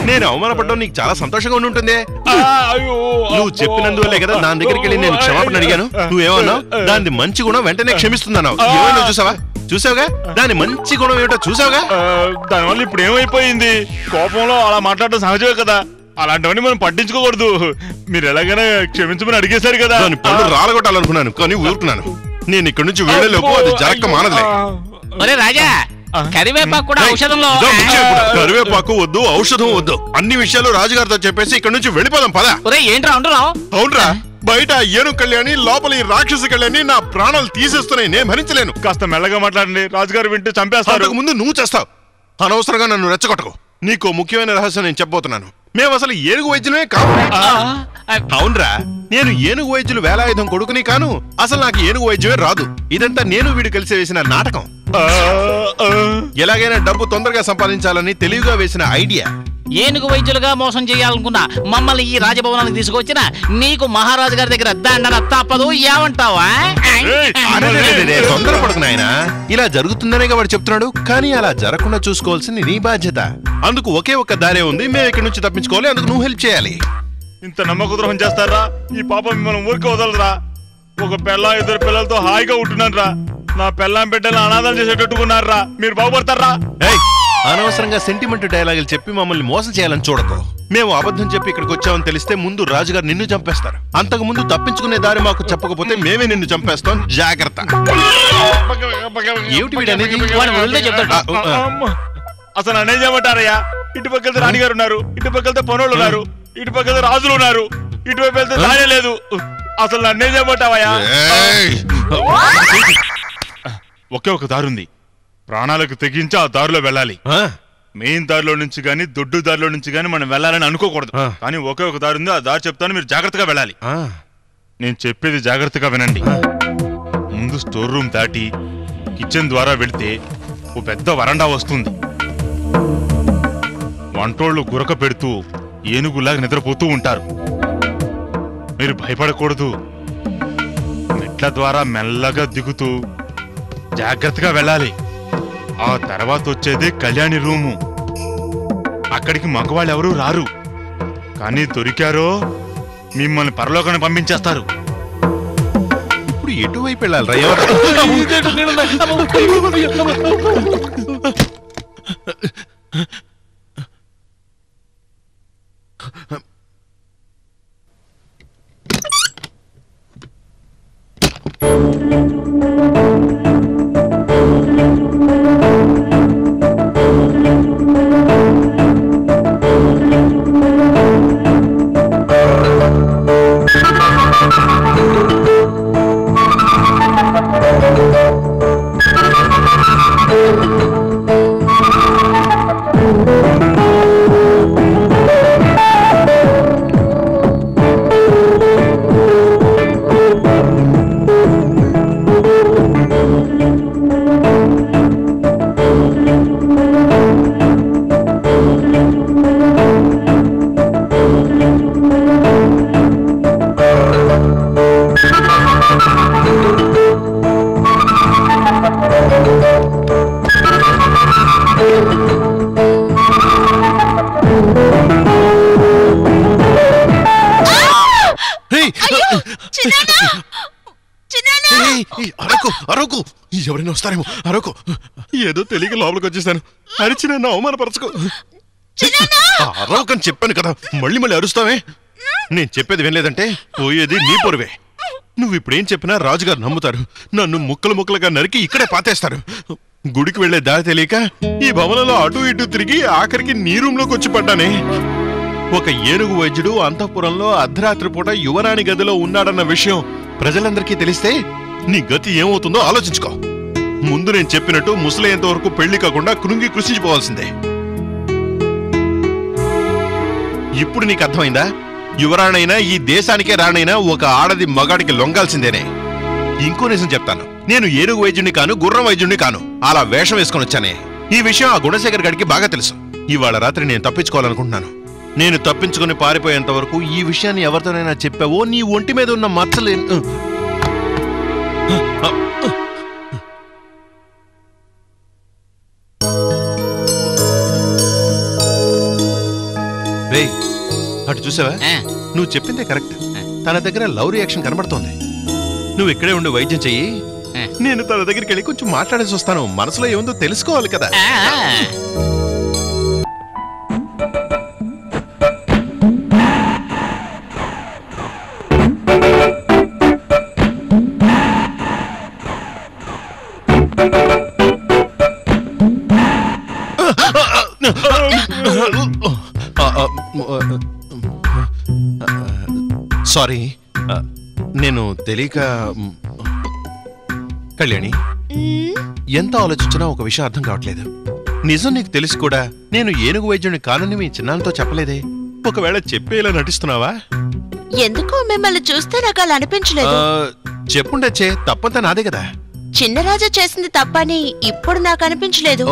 నేను అవమానపడ్డం నీకు చాలా సంతోషంగా ఉండి ఉంటుంది. నువ్వు చెప్పినందువల్లే కదా దాని దగ్గరికి వెళ్ళి నేను క్షమాపణ అడిగాను. నువ్వేమన్నావు? దాని మంచి గుణం వెంటనే క్షమిస్తున్నావు. ఏమన్నా చూసావుగా? దాని మంచి గుణం ఏమిటో చూసావుగా? దానివల్ల ఇప్పుడు ఏమైపోయింది? కోపంలో అలా మాట్లాడటం సహజమే కదా. అలాంటివన్నీ మనం పట్టించుకోకూడదు. మీరు ఎలాగైనా క్షమించమని అడిగేశారు కదా. దాని పళ్ళు రాలగొట్టాలనుకున్నాను కానీ ఊరుకున్నాను. నేను ఇక్కడి నుంచి వెళ్ళేలోపు అది జరక్క మానదులే. రాజా, కరివేపాకు కూడా ఔషధంలో. కరివేపాకు వద్దు, ఔషధం వద్దు, అన్ని విషయాలు రాజుగారితో చెప్పేసి ఇక్కడ నుంచి వెళ్ళిపోదాం పదా. ఏంట్రా అంటున్నావు? అవునరా, బయట ఏను కళ్యాణి, లోపల ఈ రాక్షసి కళ్యాణి నా ప్రాణాలు తీసేస్తున్నాయి. నేను భరించలేను. కాస్త మెల్లగా మాట్లాడండి, రాజుగారు వింటే చంపేస్తారు. ముందు నువ్వు చేస్తావు. అనవసరంగా నన్ను రెచ్చగొట్టకు. నీకు ముఖ్యమైన రహస్యం నేను చెప్పబోతున్నాను. మేము అసలు ఏనుగు వైద్యులమే కావు. అవునరా, నేను ఏనుగు వైద్యులు వేలాయుధం కొడుకుని కాను. అసలు నాకు ఏనుగు వైద్యమే రాదు. ఇదంతా నేను వీడు కలిసి వేసిన నాటకం. ఎలాగైనా డబ్బు తొందరగా సంపాదించాలని తెలివిగా వేసిన ఐడియా. ఏనుగు వైద్యులుగా మోసం చేయాలనుకున్నా మమ్మల్ని ఈ రాజభవనానికి తీసుకొచ్చిన నీకు మహారాజు గారి దగ్గర దండన తప్పదు. ఏమంటావా? తొందరపడకు నాయనా. ఇలా జరుగుతుందనే వాడు చెప్తున్నాడు. కానీ అలా జరగకుండా చూసుకోవాల్సింది నీ బాధ్యత. అందుకు ఒకే ఒక్క దారే ఉంది. మేము ఇక్కడి నుంచి తప్పించుకోవాలి. అందుకు నువ్వు హెల్ప్ చేయాలి. ఇంత నమ్మక ద్రోహం చేస్తారా? ఈ పాపం మిమ్మల్ని ఊరికి వదలరా. ఒక పిల్ల, 2 పిల్లలతో హాయిగా ఉంటున్నాను రా. నా పిల్లం బిడ్డలు అనాథం చేసేటట్టుకున్నారా. మీరు బాగుపడతారా? అనవసరంగా సెంటిమెంట్ డైలాగులు చెప్పి మమ్మల్ని మోసం చేయాలని చూడకు. మేము అబద్ధం చెప్పి ఇక్కడికి వచ్చామని తెలిస్తే ముందు రాజుగారు నిన్ను చంపేస్తారు. అంతకు ముందు తప్పించుకునే దారి మాకు చెప్పకపోతే మేమే నిన్ను చంపేస్తాం. జాగ్రత్త. ఏమిటి వీడనేది? అసలు అనే చేయమంటారయ్యా? ఇటుపక్కలతో రాణిగారు ఉన్నారు, ఇటుపక్కలతో పనులు ఉన్నారు, ఇటుపక్కలతో రాజులు ఉన్నారు, ఇటువైపు వెళ్తే దానే లేదు. అసలు నన్నే చేయమంటావయ్యా? ఒకే ఒక దారి ఉంది. ప్రాణాలకు తెగించి ఆ దారిలో వెళ్ళాలి. మెయిన్ దారిలో నుంచి గాని, దొడ్డు దారిలో నుంచి గాని మనం వెళ్ళాలని అనుకోకూడదు. కానీ ఒకే ఒక దారి ఉంది. ఆ దారి చెప్తాను, మీరు జాగ్రత్తగా వెళ్ళాలి. నేను చెప్పేది జాగ్రత్తగా వినండి. ముందు స్టోర్ రూమ్ దాటి కిచెన్ ద్వారా వెళితే ఓ పెద్ద వరండా వస్తుంది. వంటోళ్లు గురక పెడుతూ ఏనుగులాగా నిద్రపోతూ ఉంటారు. మీరు భయపడకూడదు. మెట్ల ద్వారా మెల్లగా దిగుతూ జాగ్రత్తగా వెళ్ళాలి. ఆ తర్వాత వచ్చేదే కళ్యాణి రూము. అక్కడికి మగవాళ్ళు ఎవరూ రారు. కానీ దొరికారో మిమ్మల్ని పరలోకాన్ని పంపించేస్తారు. ఇప్పుడు ఎటువైపు వెళ్ళాలి? అరకు, ఎవరైనా వస్తారేమో. అరకు, ఏదో తెలియక లోపలికి వచ్చేసాను. అరిచి నన్ను అవమానపరచుకో. అరవకని చెప్పాను కదా, మళ్ళీ మళ్ళీ అరుస్తావే. నేను చెప్పేది వినలేదంటే పోయేది నీ పొరువే. నువ్వు ఇప్పుడేం చెప్పినా రాజుగారు నమ్ముతారు. నన్ను ముక్కలు ముక్కలుగా నరికి ఇక్కడే పాతేస్తారు. గుడికి వెళ్లే దారి తెలియక ఈ భవనంలో అటు ఇటు తిరిగి ఆఖరికి నీ రూంలోకి వచ్చి పడ్డానే. ఒక ఏనుగు వైద్యుడు అంతఃపురంలో అర్ధరాత్రి పూట యువరాణి గదిలో ఉన్నాడన్న విషయం ప్రజలందరికీ తెలిస్తే నీ గతి ఏమవుతుందో ఆలోచించుకో. ముందు నేను చెప్పినట్టు ముసలయ్యేంత వరకు పెళ్లి కాకుండా కృంగి కృషించిపోవాల్సిందే. ఇప్పుడు నీకు అర్థమైందా? యువరాణైనా ఈ దేశానికే రానైనా ఒక ఆడది మగాడికి లొంగాల్సిందేనే. ఇంకో నిజం చెప్తాను, నేను ఏనుగు వైద్యుడిని కాను, గుర్రం వైద్యుడిని కాను. అలా వేషం వేసుకొని వచ్చానే. ఈ విషయం ఆ గుణశేఖర్ గడికి బాగా తెలుసు. ఇవాళ రాత్రి నేను తప్పించుకోవాలనుకుంటున్నాను. నేను తప్పించుకుని పారిపోయేంత వరకు ఈ విషయాన్ని ఎవరితోనైనా చెప్పావో నీ ఒంటి మీద ఉన్న మచ్చలే. రేయ్, అటు చూసావా? నువ్వు చెప్పిందే కరెక్ట్. తన దగ్గర లవ్ రియాక్షన్ కనబడుతోంది. నువ్వు ఇక్కడే ఉండి వైద్యం చెయ్యి, నేను తన దగ్గరికి వెళ్ళి కొంచెం మాట్లాడేసి వస్తాను. మనసులో ఏముందో తెలుసుకోవాలి కదా. సారీ, నేను తెలియక. కళ్యాణి, ఎంత ఆలోచించినా ఒక విషయం అర్థం కావట్లేదు. నిజం నీకు తెలిసి కూడా నేను ఏనుగు వైద్యుని కానని మీ చిన్నాన్నతో చెప్పలేదే. ఒకవేళ చెప్పేలా నటిస్తున్నావా? ఎందుకో మిమ్మల్ని చూస్తే నాకు అలా అనిపించలేదు. చెప్పుండొచ్చే, తప్పంతా నాదే కదా. చిన్నరాజా చేసింది తప్పని ఇప్పుడు నాకు అనిపించలేదు.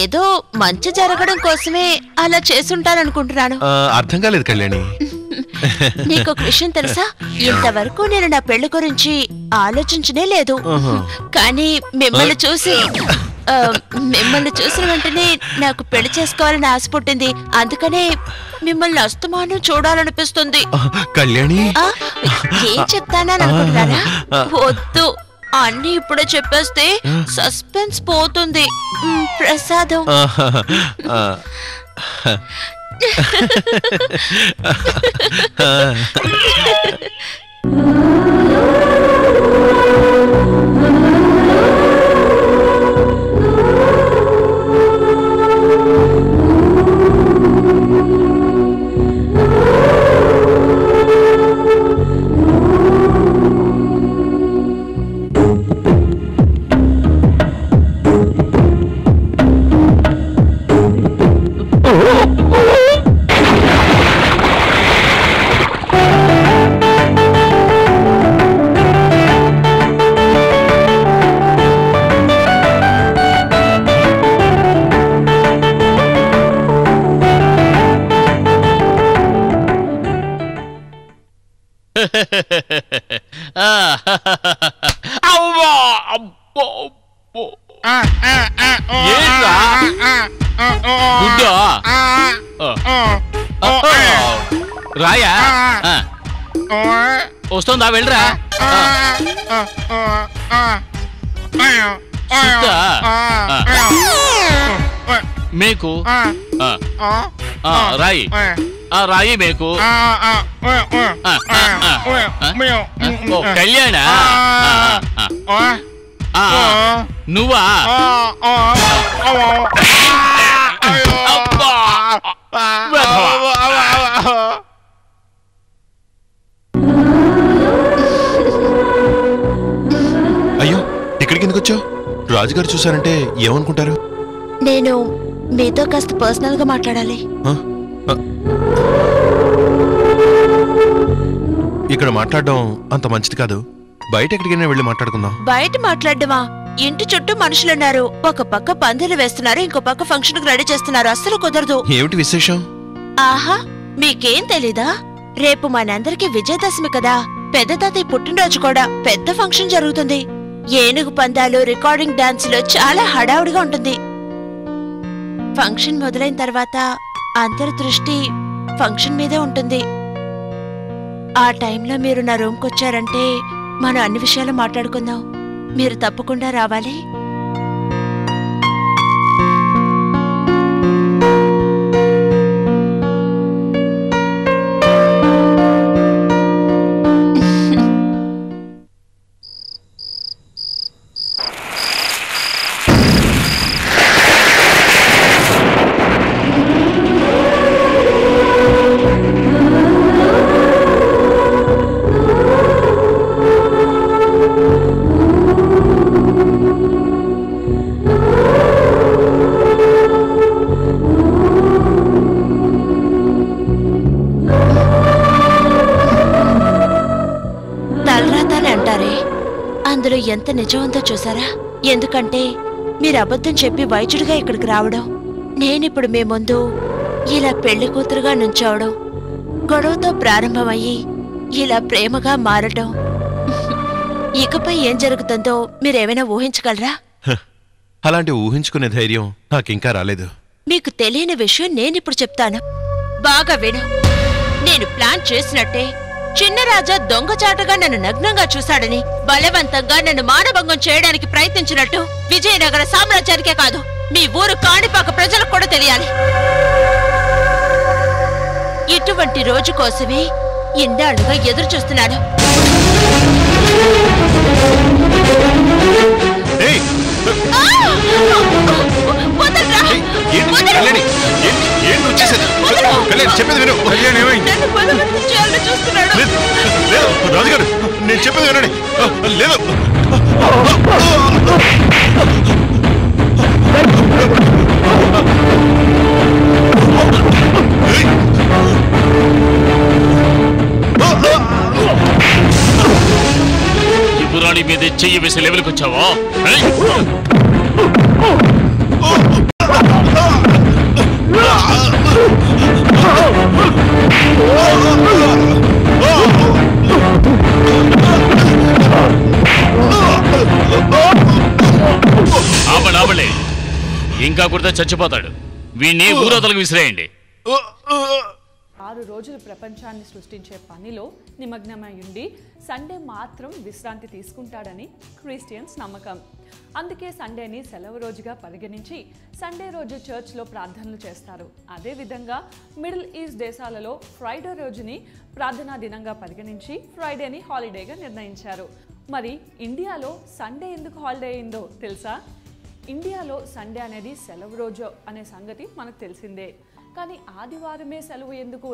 ఏదో మంచి జరగడం కోసమే అలా చేసుంటారనుకుంటున్నాను. అర్థం కాలేదు కళ్యాణి. నీకొక విషయం తెలుసా? ఇంతవరకు నేను నా పెళ్లి గురించి ఆలోచించనే లేదు. కానీ మిమ్మల్ని చూసిన వెంటనే నాకు పెళ్లి చేసుకోవాలని ఆశ పుట్టింది. అందుకనే మిమ్మల్ని అస్తమానం చూడాలనిపిస్తుంది. కళ్యాణి, ఏం చెప్తానని అనుకుంటున్నారా? వద్దు, అన్ని ఇప్పుడే చెప్పేస్తే సస్పెన్స్ పోతుంది. ప్రసాదం. రాయా వస్తుందా? వెళ్ళరా. మీకు రాయి రాయి మీకు కళ్యాణ నువ్వా? అయ్యో, ఇక్కడికి ఎందుకు వచ్చావు? రాజుగారు చూసారంటే ఏమనుకుంటారు? నేను మీతో కాస్త పర్సనల్ గా మాట్లాడాలి. ఇక్కడ మాట్లాడడం అంత మంచిది కాదు. బయట ఎక్కడికైనా వెళ్ళి మాట్లాడుకుందాం. బయట మాట్లాడమా? ఇంటి చుట్టూ మనుషులున్నారు. ఒక పక్క పందిరి వేస్తున్నారు, ఇంకో పక్క ఫంక్షన్ కు రెడీ చేస్తున్నారు. అస్సలు కుదరదు. ఏమిటి విశేషం? ఆహా, మీకేం తెలీదా? రేపు మనందరికి విజయదశమి కదా. పెద్ద తాతయ్య పుట్టినరోజు కూడా. పెద్ద ఫంక్షన్ జరుగుతుంది. ఏనుగు పందాలు, రికార్డింగ్ డాన్సులు, చాలా హడావుడిగా ఉంటుంది. ఫంక్షన్ మొదలైన తర్వాత అందరి దృష్టి ఫంక్షన్ మీదే ఉంటుంది. ఆ టైంలో మీరు నా రూమ్కి వచ్చారంటే మనం అన్ని విషయాలు మాట్లాడుకుందాం. మీరు తప్పకుండా రావాలి. అందులో ఎంత నిజం ఉందో చూసారా? ఎందుకంటే మీరు అబద్ధం చెప్పి వైద్యుడిగా ఇక్కడికి రావడం, నేనిప్పుడు మీ ముందు ఇలా పెళ్లి కూతురుగా నుంచోవడం, గొడవతో ప్రారంభమయ్యి ఇలా ప్రేమగా మారటం, ఇకపై ఏం జరుగుతుందో మీరేమైనా ఊహించగలరా? అలాంటి ఊహించుకునే ధైర్యం నాకింకా రాలేదు. మీకు తెలియని విషయం నేనిప్పుడు చెప్తాను. బాగా విను. నేను ప్లాన్ చేసినట్టే చిన్నరాజా దొంగచాటుగా నన్ను నగ్నంగా చూశాడని, బలవంతంగా నన్ను మానభంగం చేయడానికి ప్రయత్నించినట్టు విజయనగర సామ్రాజ్యానికే కాదు, మీ ఊరు కాణిపాక ప్రజలకు కూడా తెలియాలి. ఇటువంటి రోజు కోసమే ఇన్నాళ్లుగా ఎదురు చూస్తున్నాను. రాజుగారు నేను చెప్పేది వినండి. లేదు యువరాణి మీద చెయ్యి వేసే లెవెల్కి వచ్చావా? ఆవలే ఇంకా కుడితే చచ్చిపోతాడు. వీణ్ణి ఊరవతలకు విసిరేయండి. 6 రోజులు ప్రపంచాన్ని సృష్టించే పనిలో నిమగ్నమై ఉండి సండే మాత్రం విశ్రాంతి తీసుకుంటాడని క్రిస్టియన్స్ నమ్మకం. అందుకే సండేని సెలవు రోజుగా పరిగణించి సండే రోజు చర్చ్లో ప్రార్థనలు చేస్తారు. అదేవిధంగా మిడిల్ ఈస్ట్ దేశాలలో ఫ్రైడే రోజుని ప్రార్థనా దినంగా పరిగణించి ఫ్రైడేని హాలిడేగా నిర్ణయించారు. మరి ఇండియాలో సండే ఎందుకు హాలిడే అయిందో తెలుసా? ఇండియాలో సండే అనేది సెలవు రోజు అనే సంగతి మనకు తెలిసిందే. కానీ ఆదివారమే సెలవు ఎందుకు